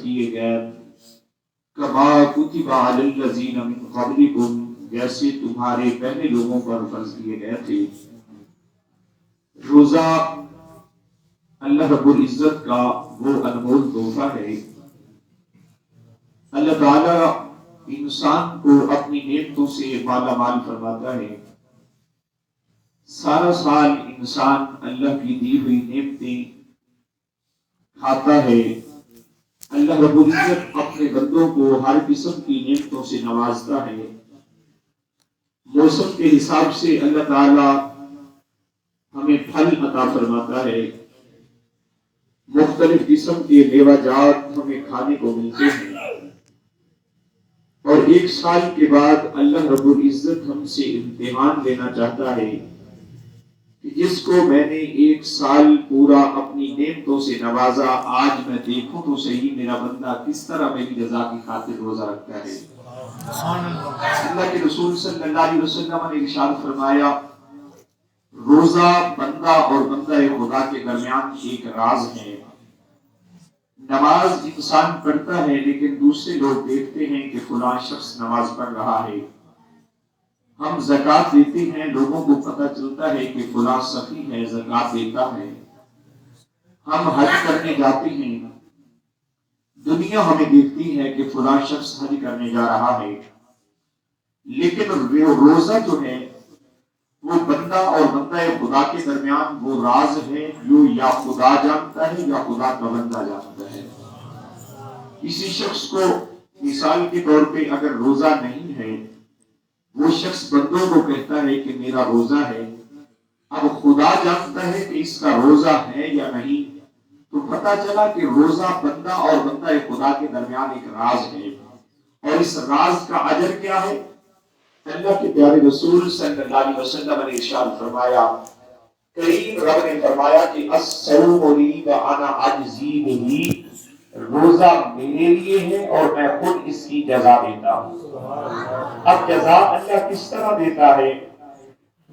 کیے گئے، کما کتب علی الذین من قبلکم، جیسے تمہارے پہلے لوگوں پر فرض کیے گئے تھے۔ روزہ اللہ رب العزت کا وہ انمول تحفہ ہے۔ اللہ تعالی انسان کو اپنی نعمتوں سے مالا مال فرماتا ہے۔ سارا سال انسان اللہ کی دی ہوئی نعمتیں کھاتا ہے۔ اللہ رب العزت اپنے بندوں کو ہر قسم کی نعمتوں سے نوازتا ہے۔ موسم کے حساب سے اللہ تعالی ہمیں پھل عطا فرماتا ہے، مختلف قسم کے میوہ جات ہمیں کھانے کو ملتے ہیں، اور ایک سال کے بعد اللہ رب العزت ہم سے امتحان لینا چاہتا ہے کہ جس کو میں نے ایک سال پورا اپنی نعمتوں سے نوازا، آج میں دیکھوں تو صحیح میرا بندہ کس طرح میری رضا کی خاطر روزہ رکھتا ہے۔ اللہ کے رسول صلی اللہ علیہ وسلم نے ارشاد فرمایا، روزہ بندہ اور بندہ خدا کے درمیان ایک راز ہے۔ نماز انسان پڑھتا ہے لیکن دوسرے لوگ دیکھتے ہیں کہ فلاں شخص نماز پڑھ رہا ہے۔ ہم زکوٰۃ دیتے ہیں، لوگوں کو پتہ چلتا ہے کہ فلاں سخی ہے، زکوٰۃ دیتا ہے۔ ہم حج کرنے جاتے ہیں، دنیا ہمیں دیکھتی ہے کہ فلاں شخص حج کرنے جا رہا ہے، لیکن روزہ جو ہے وہ بندہ اور بندہ خدا کے درمیان وہ راز ہے جو یا خدا جانتا ہے یا خدا کا بندہ جانتا ہے۔ کسی شخص کو مثال کے طور پہ اگر روزہ نہیں ہے، وہ شخص بندوں کو کہتا ہے کہ میرا روزہ ہے، اب خدا جانتا ہے کہ اس کا روزہ ہے یا نہیں، تو پتہ چلا کہ روزہ بندہ اور بندہ خدا کے درمیان ایک راز ہے، اور اس راز کا اجر کیا ہے؟ اللہ کے پیارے رسول صلی اللہ علیہ وسلم نے ارشاد فرمایا، کریم رب نے فرمایا کہ الصوم لی وانا اجزی بہ، روزہ میرے لیے ہے اور میں خود اس کی جزا دیتا ہوں۔ اب جزا اللہ کس طرح دیتا ہے؟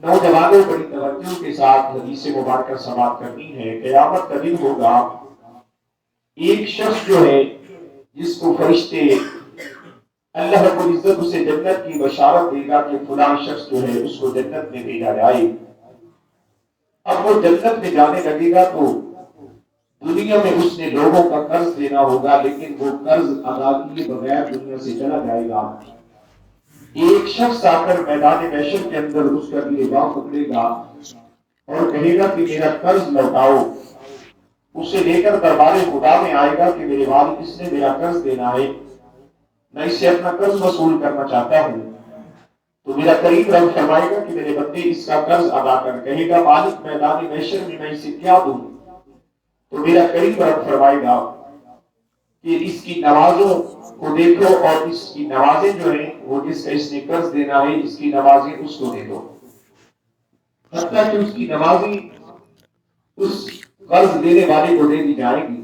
نوجوانوں بڑی توجہ کے ساتھ حدیث مبارکہ سماعت کرنی ہے۔ قیامت کا دن ہوگا، ایک شخص جو ہے جس کو فرشتے اللہ رب العزت اسے جنت کی بشارت دے گا کہ فلاں شخص جو ہے اس کو جنت میں بھیجا جائے۔ اب وہ جنت میں جانے لگے گا تو دنیا میں اس نے لوگوں کا قرض دینا ہوگا، لیکن وہ قرض ادا کیے بغیر دنیا سے چلا جائے گا۔ ایک شخص آ کر میدان محشر کے اندر اس کا گریباں پکڑے گا اور کہے گا کہ میرا قرض لوٹاؤ۔ اسے لے کر دربار خدا میں آئے گا کہ میرے والد کس نے میرا قرض دینا ہے، میں اس سے اپنا قرض وصول کرنا چاہتا ہوں۔ تو میرا کریم رب فرمائے گا کہ میرے بندے اس کا قرض ادا کر۔ کہے گا مالک میدان محشر میں اسے کیا دوں؟ تو میرا کریم رب فرمائے گا کہ اس کی نمازوں کو دیکھو اور اس کی نمازیں جو ہیں وہ جس کا اس نے قرض دینا ہے اس کی نمازیں اس کو دے دو، حتیٰ کہ اس کی نمازیں اس قرض دینے والے کو دے دی جائے گی۔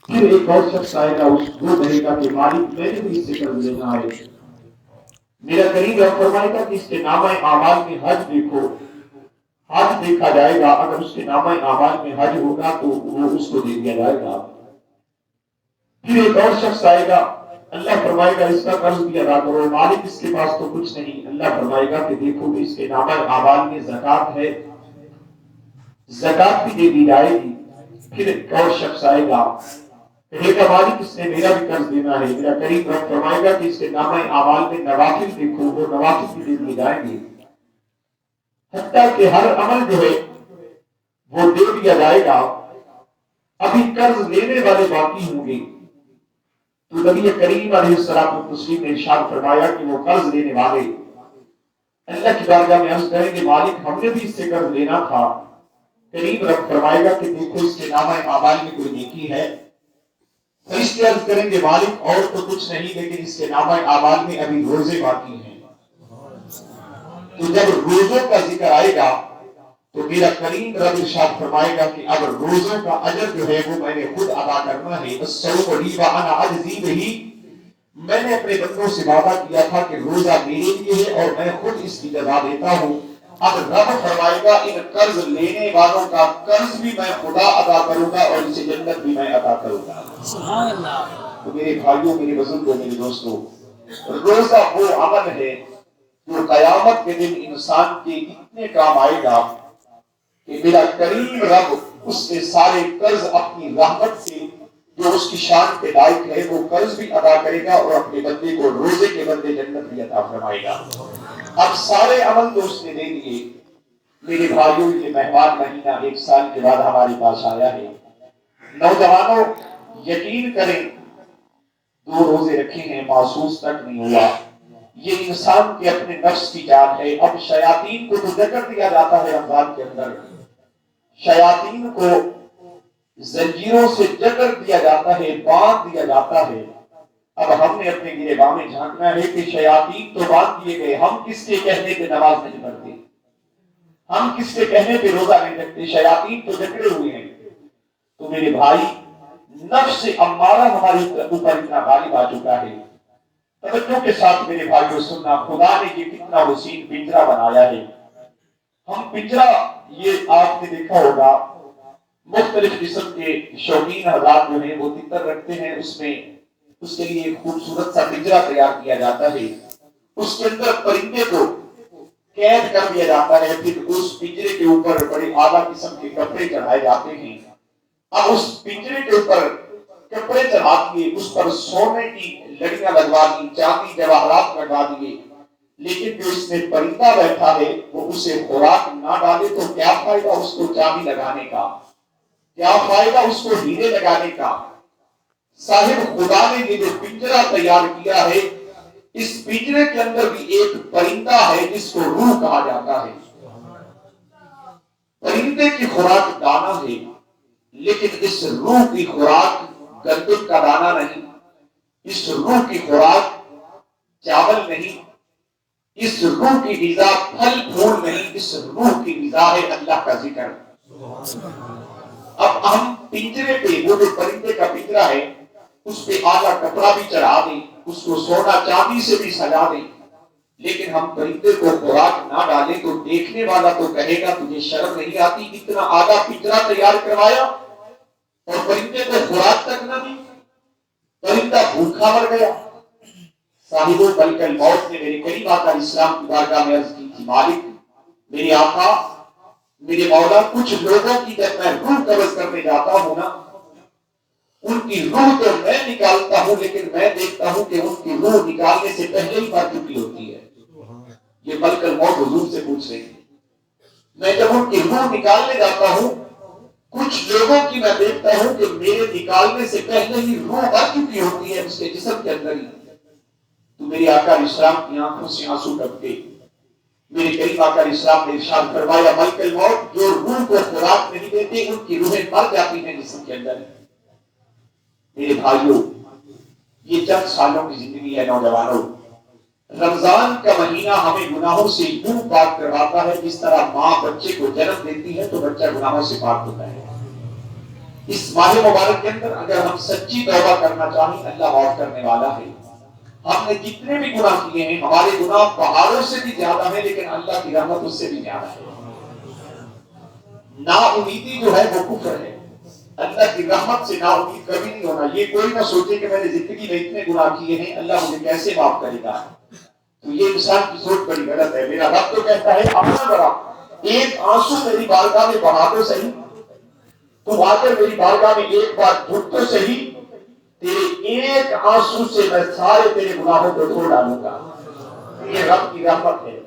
پھر ایک اور شخص آئے گا، اس کو کہے گا کہ مالک میں نے بھی اس سے قرض لینا ہے۔ میرا کریم رب فرمائے گا کہ اس کے نامہ اعمال میں حج دیکھو، حج دیکھا جائے گا، اگر اس کے نامہ اعمال میں حج ہوگا تو وہ اس کو دے دیا جائے گا۔ پھر ایک اور شخص آئے گا، اللہ فرمائے گا اس کا قرض بھی ادا کرو، مالک اس کے پاس تو کچھ نہیں، اللہ فرمائے گا کہ دیکھو کہ اس کے نامہ اعمال میں زکوٰۃ ہے، زکوٰۃ بھی دے دی جائے گی۔ پھر ایک اور شخص آئے گا، کہے گا مالک اس نے میرا بھی قرض دینا ہے، میرا کریم رب فرمائے گا کہ اس کے نامہ اعمال میں نوافل دیکھو، وہ نوافل بھی دے دیے جائیں گے، حتیٰ کہ ہر عمل جو ہے وہ دے دیا جائے گا۔ ابھی قرض لینے والے باقی ہوں گے، تو نبی کریم علیہ الصلوۃ والتسلیم نے ارشاد فرمایا کہ وہ قرض لینے والے اللہ کی بارگاہ میں عرض کریں گے مالک ہم نے بھی اس سے قرض لینا تھا۔ کریم رب فرمائے گا کہ دیکھو اس کے نامہ اعمال میں کوئی نیکی ہے، فرشتے عرض کریں گے مالک اور تو کچھ نہیں، لیکن اس کے نامہ اعمال میں ابھی روزے باقی ہیں۔ تو جب روزوں کا ذکر آئے گا تو میرا کریم رب ارشاد فرمائے گا کہ اب روزوں کا اجر جو ہے وہ میں نے خود ادا کرنا ہے۔ الصوم لی وانا اجزی بہ، میں نے اپنے بندوں سے وعدہ کیا تھا کہ روزہ میرے لیے ہے اور میں خود اس کی جزا دیتا ہوں۔ اب رب فرمائے گا ان قرض لینے والوں کا قرض بھی میں خدا ادا کروں گا اور اسے جنت بھی میں ادا کروں گا۔ سبحان اللہ۔ تو میرے بھائیوں، میرے بزرگوں، میرے دوستوں، روزہ وہ عمل ہے جو قیامت کے دن انسان کے اتنے کام آئے گا کہ میرا کریم رب اس کے سارے قرض اپنی رحمت سے جو اس کی شان کے لائق ہے وہ قرض بھی ادا کرے گا اور اپنے بندے کو روزے کے بدلے جنت بھی عطا فرمائے گا۔ اب سارے عمل تو اس نے دے دیے۔ میرے بھائیوں، یہ مہمان مہینہ 1 سال کے بعد ہمارے پاس آیا ہے۔ نوجوانوں یقین کریں، 2 روزے رکھے ہیں، محسوس تک نہیں ہوا۔ یہ انسان کے اپنے نفس کی جان ہے۔ اب شیاطین کو تو جکڑ دیا جاتا ہے رمضان کے اندر، شیاطین کو زنجیروں سے جکڑ دیا جاتا ہے، باندھ دیا جاتا ہے۔ اب ہم نے اپنے گریباں میں جھانکنا ہے کہ شیاطین تو باندھ دیے گئے، ہم کس کے کہنے پہ نماز نہیں پڑھتے، ہم کس کے کہنے پہ روزہ نہیں رکھتے، شیاطین تو جکڑے ہوئے ہیں۔ تو میرے بھائی، نفس امارہ ہمارے اوپر اتنا غالب آ چکا ہے۔ توجہ کے ساتھ میرے بھائیوں سننا، خدا نے یہ کتنا حسین پنجرا بنایا ہے۔ ہم پنجرا، یہ آپ نے دیکھا ہوگا مختلف قسم کے شوقین حضرات جو ہیں وہ تتر رکھتے ہیں، اس کے لیے ایک خوبصورت سا پنجرا تیار کیا جاتا ہے، اس کے اندر پرندے کو قید کر دیا جاتا ہے، پھر اس پنجرے کے اوپر بڑے اعلیٰ قسم کے کپڑے چڑھائے جاتے ہیں۔ اب اس پنجرے کے اوپر کپڑے چڑھا دیے، اس پر سونے کی لڑیاں لگوا دی، چاندی جواہرات لگوا دیے، لیکن جو اس میں پرندہ بیٹھا ہے وہ اسے خوراک نہ ڈالے تو کیا فائدہ اس کو چاندی لگانے کا، کیا فائدہ اس کو ہیرے لگانے کا۔ صاحب خدا نے یہ جو پنجرا تیار کیا ہے، اس پنجرے کے اندر بھی ایک پرندہ ہے جس کو روح کہا جاتا ہے۔ پرندے کی خوراک دانا ہے، لیکن اس روح کی خوراک گندم کا دانا نہیں، اس روح کی خوراک چاول نہیں، اس روح کی غذا پھل پھول نہیں، اس روح کی غذا ہے اللہ کا ذکر۔ اب ہم پنجرے پہ وہ جو پرندے کا پنجرا ہے اس پہ اعلیٰ کپڑا بھی چڑھا دیں، اس کو سونا چاندی سے بھی سجا دیں، لیکن ہم پرندے کو خوراک نہ ڈالیں تو دیکھنے والا تو کہے گا تجھے شرم نہیں آتی، اتنا اعلیٰ پنجرا تیار کروایا اور پرندے کو خوراک تک نہ دی، پرندہ بھوکا مر گیا۔ صاحبوں، بلکہ الموت نے میرے کریم آقا اسلام کی بارگاہ میں عرض کی تھی، مالک میرے آقا میرے مولا، کچھ لوگوں کی جب میں روح قبض کرنے جاتا ہوں نا، ان کی روح تو میں نکالتا ہوں لیکن میں دیکھتا ہوں کہ ان کی روح نکالنے سے پہلے ہی مر چکی ہوتی ہے۔ یہ ملک الموت حضور سے پوچھ رہے ہیں، میں جب ان کی روح نکالنے جاتا ہوں کچھ لوگوں کی میں دیکھتا ہوں کہ میرے نکالنے سے پہلے ہی روح مر چکی ہوتی ہے اس کے جسم کے اندر ہی۔ تو میرے آقا اسلام کی آنکھوں سے آنسو ٹپکے، میرے کریم آقا اسلام نے ارشاد فرمایا، ملک الموت جو روح کو خوراک نہیں دیتے ان کی روحیں مر جاتی ہیں جسم کے اندر۔ میرے بھائیوں، یہ چند سالوں کی زندگی ہے نوجوانوں۔ رمضان کا مہینہ ہمیں گناہوں سے یوں پاک کرواتا ہے جس طرح ماں بچے کو جنم دیتی ہے تو بچہ گناہوں سے پاک ہوتا ہے۔ اس ماہ مبارک کے اندر اگر ہم سچی توبہ کرنا چاہیں، اللہ معاف کرنے والا ہے۔ ہم نے جتنے بھی گناہ کیے ہیں، ہمارے گناہ پہاڑوں سے بھی زیادہ ہیں لیکن اللہ کی رحمت اس سے بھی زیادہ ہے۔ نا امیدی جو ہے وہ کفر ہے، اللہ کی رحمت سے نا امید کبھی نہیں ہونا۔ یہ کوئی نہ سوچے کہ میں نے زندگی میں اتنے گناہ کیے ہیں، اللہ مجھے کیسے معاف کرے گا، تو یہ انسان کی سوچ بڑی غلط ہے۔ میرا رب تو کہتا ہے اپنا ذرا ایک آنسو میری بارگاہ میں بہا تو صحیح، تم آ کر میری بارگاہ میں ایک بار جھک تو صحیح، تیرے ایک آنسو سے میں سارے تیرے گناہوں کو دھو ڈالوں گا۔ یہ رب کی رحمت ہے۔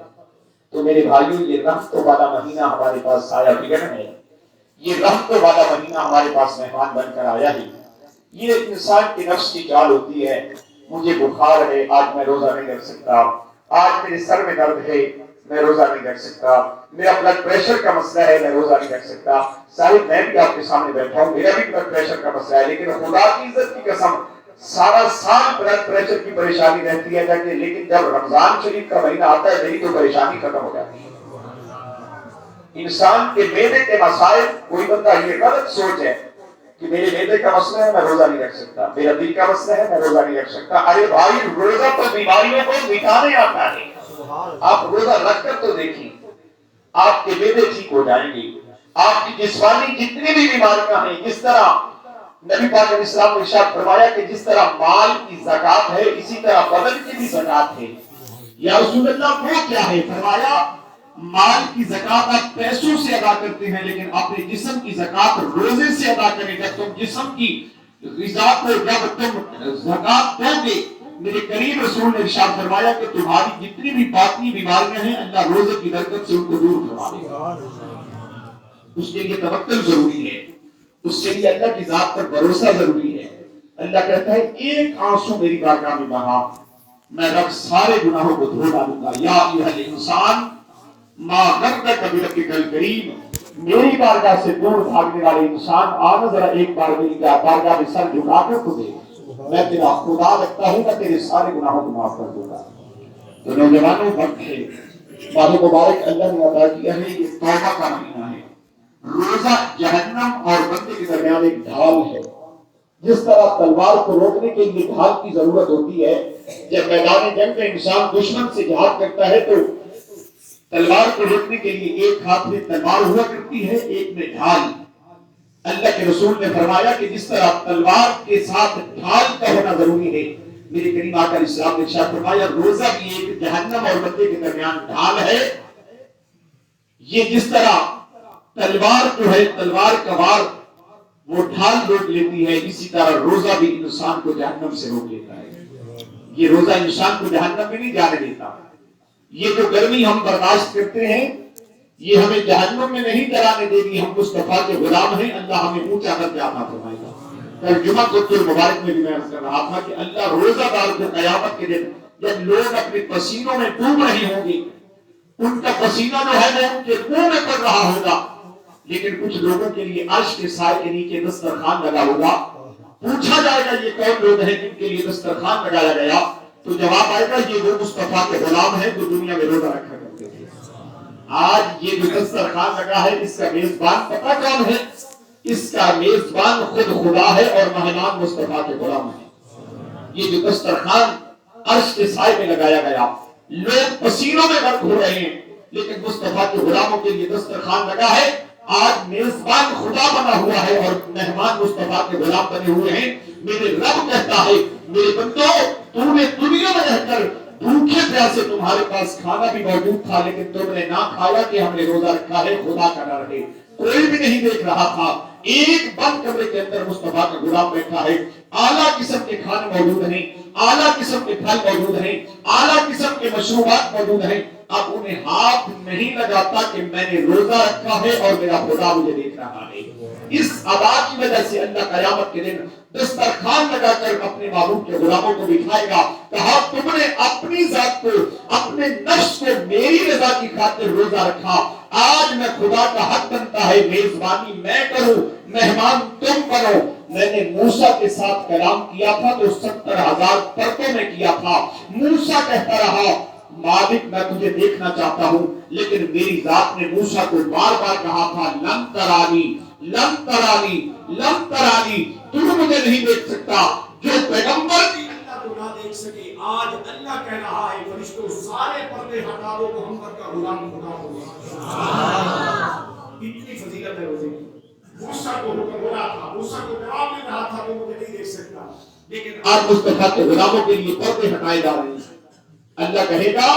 تو میرے بھائیوں، یہ رحمتوں والا مہینہ ہمارے پاس سایہ بگڑ ہے، یہ رحمتوں والا مہینہ ہمارے پاس مہمان بن کر آیا ہے۔ یہ انسان کی نفس کی چال ہوتی ہے، مجھے بخار ہے آج میں روزہ نہیں رکھ سکتا، آج میرے سر میں درد ہے میں روزہ نہیں رکھ سکتا، میرا بلڈ پریشر کا مسئلہ ہے میں روزہ نہیں رکھ سکتا۔ صاحب میں بھی آپ کے سامنے بیٹھا ہوں، میرا بھی بلڈ پریشر کا مسئلہ ہے، لیکن خدا کی عزت کی قسم سارا سال بلڈ پریشر کی پریشانی رہتی ہے جاکہ، لیکن جب رمضان شریف کا مہینہ آتا ہے میری تو پریشانی ختم ہو جاتی ہے۔ انسان کے معدے کے مسائل، کوئی بندہ یہ غلط سوچ ہے کہ میرے معدے کا مسئلہ ہے میں روزہ نہیں رکھ سکتا، میرا دل کا مسئلہ ہے میں روزہ نہیں رکھ سکتا۔ ارے بھائی، روزہ تو بیماریوں کو مٹانے آتا ہے، آپ روزہ رکھ کر تو دیکھیں۔ آپ کے بیٹے ٹھیک ہو جائیں گے، آپ کی جسمانی جتنی بھی بیماریاں ہیں، جس طرح نبی پاک علیہ السلام نے ارشاد فرمایا کہ جس طرح مال کی زکات ہے اسی طرح بدن کی بھی زکات ہے۔ یا رسول اللہ وہ کیا ہے؟ فرمایا مال کی زکات آپ پیسوں سے ادا کرتے ہیں، لیکن اپنے جسم کی زکات روزے سے ادا کریں۔ جب تم جسم کی غذا کو جب تم زکات دو گے، میرے کریم رسول نے ارشاد فرمایا کہ تمہاری جتنی بھی باطنی بیماریاں ہیں اللہ روزے کی برکت سے ان کو دور فرما دے گا۔ اس کے لیے توکل ضروری ہے، اس کے لیے اللہ کی ذات پر بھروسہ ضروری ہے۔ اللہ کہتا ہے ایک آنسو میری بارگاہ میں بہا، میں رب سارے گناہوں کو دھو ڈالوں گا۔ یا ایھا الانسان ما غرک بربک الکریم، میری بارگاہ سے دور بھاگنے والے انسان آنا ذرا ایک بار میری بارگاہ میں سر جھکا کر تو دیکھ، میں تیرا خدا لگتا ہوں، میں تیرے سارے گناہوں کو معاف کر دوں گا۔ تو نوجوانوں وقت ہے، ماہ مبارک اللہ نے عطا کیا ہے، یہ توبہ کا مہینہ ہے۔ روزہ جہنم اور بندے کے درمیان ایک ڈھال ہے۔ جس طرح تلوار کو روکنے کے لیے ڈھال کی ضرورت ہوتی ہے، جب میدان جنگ میں انسان دشمن سے جہاد کرتا ہے تو تلوار کو روکنے کے لیے ایک ہاتھ میں تلوار ہوا کرتی ہے، ایک میں ڈھال۔ اللہ کے رسول نے فرمایا کہ جس طرح تلوار کے ساتھ ڈھال کا ہونا ضروری ہے، میرے کریم آقا علیہ السلام نے ارشاد فرمایا روزہ بھی ایک جہنم اور بندے کے درمیان ڈھال ہے۔ یہ جس طرح تلوار جو ہے، تلوار کا وار وہ ڈھال روک لیتی ہے، اسی طرح روزہ بھی انسان کو جہنم سے روک لیتا ہے۔ یہ روزہ انسان کو جہنم میں نہیں جانے دیتا۔ یہ جو گرمی ہم برداشت کرتے ہیں یہ ہمیں جہنم میں نہیں جلانے دے گی، ہم مصطفیٰ کے غلام ہیں، اللہ ہمیں اونچا درجہ عطا فرمائے گا۔ کل جمعہ خطبہ المبارک میں بھی میں عرض کر رہا تھا کہ اللہ روزہ دار کو قیامت کے دن جب لوگ اپنے پسینوں میں ڈوب رہے ہوں گے، ان کا پسینہ جو ہے وہ ان کے منہ میں پڑ رہا ہوگا، لیکن کچھ لوگوں کے لیے عرش کے سائے کے نیچے دسترخوان لگا ہوگا۔ پوچھا جائے گا یہ کون لوگ ہیں جن کے لیے دسترخوان لگایا گیا؟ تو جواب آئے گا یہ وہ مصطفیٰ کے غلام ہیں جو دنیا میں روزہ رکھا کرتے تھے۔ آج یہ جو دسترخوان لگا ہے اس کا میزبان پتہ کون ہے؟ اس کا میزبان خود خدا ہے اور مہمان مصطفیٰ کے غلام ہیں۔ یہ جو دسترخوان عرش کے سائے میں لگایا گیا، لوگ پسینوں میں غرق ہو رہے ہیں، لیکن مصطفیٰ کے غلاموں کے لیے دسترخوان لگا ہے۔ آج میزبان خدا بنا ہوا ہے اور مہمان مصطفیٰ کے غلام بنے ہوئے ہیں۔ میرے رب کہتا ہے میرے بندو، تم نے دنیا میں رہ کر بھوکے پیاسے تمہارے پاس کھانا بھی موجود تھا، لیکن تم نے نہ کھایا کہ ہم نے روزہ رکھا ہے، خدا کا ڈر ہے۔ کوئی بھی نہیں دیکھ رہا تھا، ایک بند کمرے کے اندر مصطفیٰ کا غلام بیٹھا ہے، اعلیٰ قسم کے کھانے موجود ہیں، اعلیٰ قسم کے پھل موجود ہیں، اعلیٰ قسم کے مشروبات موجود ہیں۔ اب انہیں ہاتھ نہیں لگاتا کہ میں نے روزہ رکھا ہے اور میرا خدا مجھے دیکھ رہا ہے۔ اس ادا کی وجہ سے اللہ قیامت کے دن دسترخوان لگا کر اپنے محبوب کے غلاموں کو بٹھائے گا، کہا تم نے اپنی ذات کو، اپنے نفس کو میری رضا کی خاطر روزہ رکھا، آج میں خدا کا حق بنتا ہے میزبانی میں کروں، مہمان تم بنو۔ میں نے موسیٰ کے ساتھ کلام کیا تھا تو 70,000 پردوں میں کیا تھا۔ موسیٰ کہتا رہا مالک میں تجھے دیکھنا چاہتا ہوں، لیکن میری ذات نے موسیٰ کو بار بار کہا تھا لن ترانی لن ترانی لن ترانی، تو مجھے نہیں دیکھ سکتا۔ جو پیغمبر بھی اللہ کو نہ دیکھ سکے، آج اللہ کہہ رہا ہے فرشتوں سارے پردے ہٹا دو، محمد کا غلام خدا ہوگا۔ اتنی فضیلت ہے روزے کی۔ موسیٰ کو حکم ہو رہا تھا، موسیٰ کو جواب مل رہا تھا کہ مجھے نہیں دیکھ سکتا، لیکن آج مصطفیٰ کے غلاموں کے لیے پردے ہٹائے جا رہے ہیں۔ اللہ کہے گا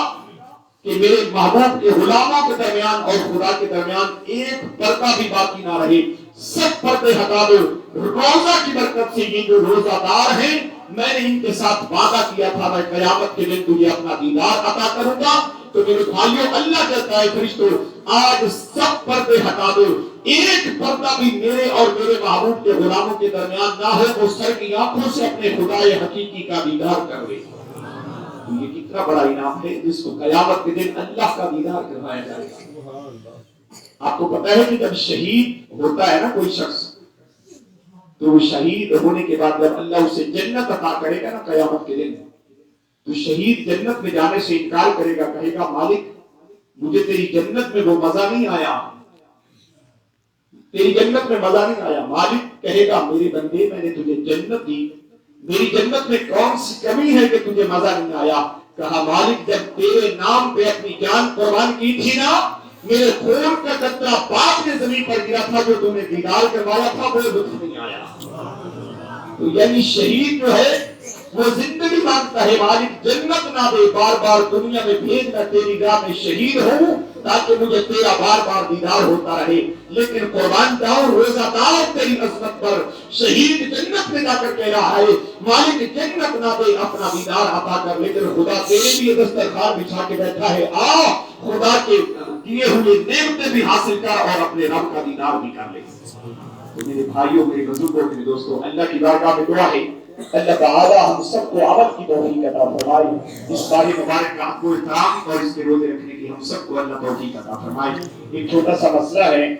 کہ میرے محبوب کے غلاموں کے درمیان اور خدا کے درمیان ایک پردہ بھی باقی نہ رہے، سب پردے ہٹا دو۔ روزہ کی برکت سے یہ جو روزہ دار ہیں میں نے ان کے ساتھ وعدہ کیا تھا میں قیامت کے دن تجھے اپنا دیدار عطا کروں گا۔ تو میرے بھائیوں اللہ کہتا ہے فرشتوں آج سب پردے ہٹا دو، ایک پردہ بھی میرے اور میرے محبوب کے غلاموں کے درمیان نہ ہو، وہ سر کی آنکھوں سے اپنے خدائے حقیقی کا دیدار کر لے۔ یہ کتنا بڑا انعام ہے جس کو قیامت کے دن اللہ کا دیدار کروایا جائے گا۔ آپ کو پتہ ہے کہ جب شہید ہوتا ہے نا کوئی شخص، تو وہ شہید ہونے کے بعد جب اللہ اسے جنت عطا کرے گا نا قیامت کے دن، تو شہید جنت میں جانے سے انکار کرے گا، کہے گا مالک مجھے تیری جنت میں وہ مزہ نہیں آیا، تیری جنت میں مزہ نہیں آیا۔ مالک کہے گا میرے بندے میں نے تجھے جنت دی، میری جنت میں کون سی کمی ہے کہ تجھے مزہ نہیں آیا؟ کہا مالک جب تیرے نام پہ اپنی جان قربان کی تھی نا، میرے خون کا قطرہ باپ نے زمین پر گرا تھا جو تم نے دیدار کروایا تھا وہ لطف نہیں آیا. تو یعنی شہید جو ہے وہ زندگی مانگتا ہے مالک جنت نہ دے بار بار دنیا میں بھیج میں تیری راہ میں شہید ہوں تاکہ مجھے تیرا بار بار دیدار ہوتا رہے. لیکن قربان جاؤں روزہ دار تیری عظمت پر شہید جنت میں جا کر کہہ رہا ہے مالک جنت نہ دے اپنا دیدار عطا کر. لیکن خدا تیرے لیے دسترخوان بچھا کے بیٹھا ہے آ خدا کے دیے ہوئے نعمتیں بھی حاصل کر اور اپنے رب کا دیدار بھی کر لے. تو میرے بھائیوں میرے بزرگوں میرے دوستوں اللہ کی بارگاہ میں دعا ہے اللہ تعالی ہم سب کو عمل کی توفیق عطا فرمائے. اس بار مبارک رات کو احترام اور اس کے روزے رکھنے کی ہم سب کو اللہ توفیق عطا فرمائے. ایک چھوٹا سا مسئلہ ہے